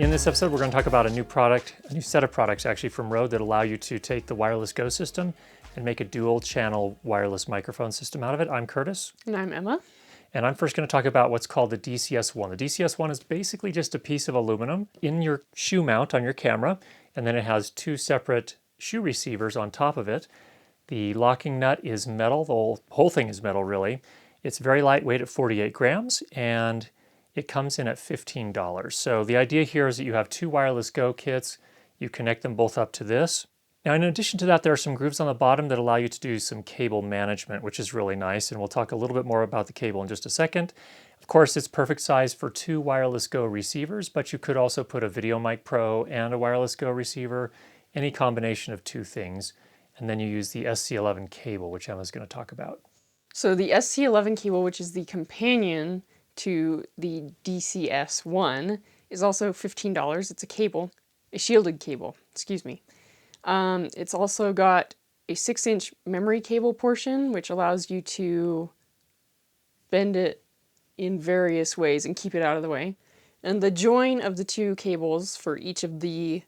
In this episode, we're going to talk about a new set of products actually from Rode that allow you to take the wireless Go system and make a dual channel wireless microphone system out of it. I'm Curtis. And I'm Emma. And I'm first going to talk about what's called the DCS-1. The DCS-1 is basically just a piece of aluminum in your shoe mount on your camera, and then it has two separate shoe receivers on top of it. The locking nut is metal, the whole thing is metal really. It's very lightweight at 48 grams, and it comes in at $15. So the idea here is that you have two wireless Go kits, you connect them both up to this. Now in addition to that, there are some grooves on the bottom that allow you to do some cable management, which is really nice, and we'll talk a little bit more about the cable in just a second. Of course, it's perfect size for two wireless Go receivers, but you could also put a Video Mic Pro and a wireless Go receiver, any combination of two things, and then you use the SC11 cable, which Emma's going to talk about. So the SC11 cable, which is the companion to the DCS-1, is also $15. It's a cable, a shielded cable, excuse me. It's also got a 6-inch memory cable portion, which allows you to bend it in various ways and keep it out of the way. And the join of the two cables for each of the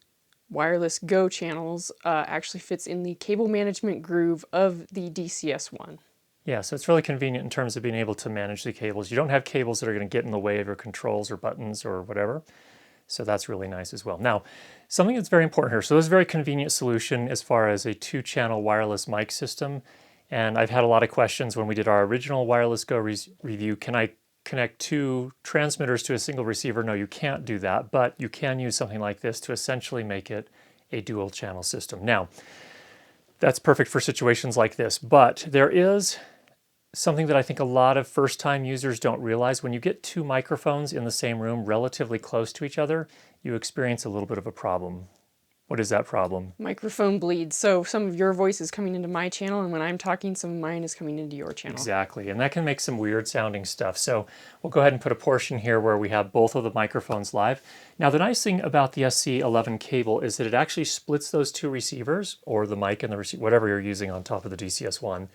wireless Go channels actually fits in the cable management groove of the DCS-1. Yeah, so it's really convenient in terms of being able to manage the cables. You don't have cables that are going to get in the way of your controls or buttons or whatever. So that's really nice as well. Now, something that's very important here. So this is a very convenient solution as far as a two-channel wireless mic system. And I've had a lot of questions when we did our original wireless Go review. Can I connect two transmitters to a single receiver? No, you can't do that, but you can use something like this to essentially make it a dual channel system. Now, that's perfect for situations like this, but there is something that I think a lot of first-time users don't realize. When you get two microphones in the same room relatively close to each other, you experience a little bit of a problem. What is that problem? Microphone bleed. So some of your voice is coming into my channel, and when I'm talking, some of mine is coming into your channel. Exactly, and that can make some weird sounding stuff. So we'll go ahead and put a portion here where we have both of the microphones live. Now the nice thing about the SC11 cable is that it actually splits those two receivers, or the mic and the receiver, whatever you're using on top of the DCS-1,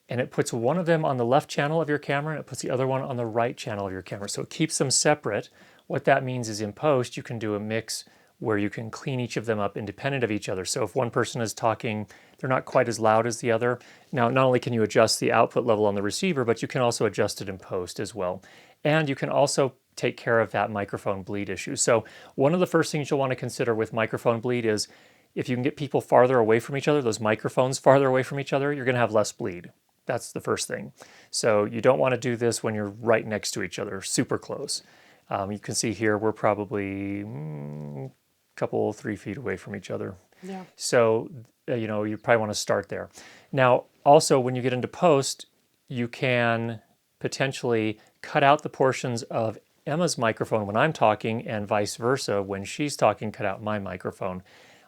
and it puts one of them on the left channel of your camera and it puts the other one on the right channel of your camera. So it keeps them separate. What that means is in post, you can do a mix where you can clean each of them up independent of each other. So if one person is talking, they're not quite as loud as the other. Now, not only can you adjust the output level on the receiver, but you can also adjust it in post as well. And you can also take care of that microphone bleed issue. So one of the first things you'll want to consider with microphone bleed is if you can get people farther away from each other, those microphones farther away from each other, you're going to have less bleed. That's the first thing. So you don't want to do this when you're right next to each other, super close. You can see here we're probably a couple, 3 feet away from each other. Yeah. So, you probably want to start there. Now, also when you get into post, you can potentially cut out the portions of Emma's microphone when I'm talking and vice versa. When she's talking, cut out my microphone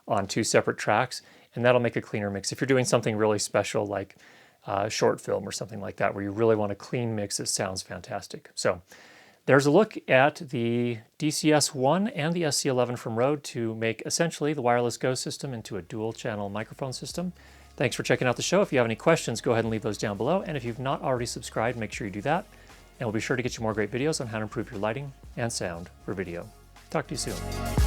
on two separate tracks, and that'll make a cleaner mix. If you're doing something really special like short film or something like that, where you really want a clean mix that sounds fantastic. So there's a look at the DCS-1 and the SC11 from Rode to make essentially the wireless Go system into a dual channel microphone system. Thanks for checking out the show. If you have any questions, go ahead and leave those down below. And if you've not already subscribed, make sure you do that. And we'll be sure to get you more great videos on how to improve your lighting and sound for video. Talk to you soon.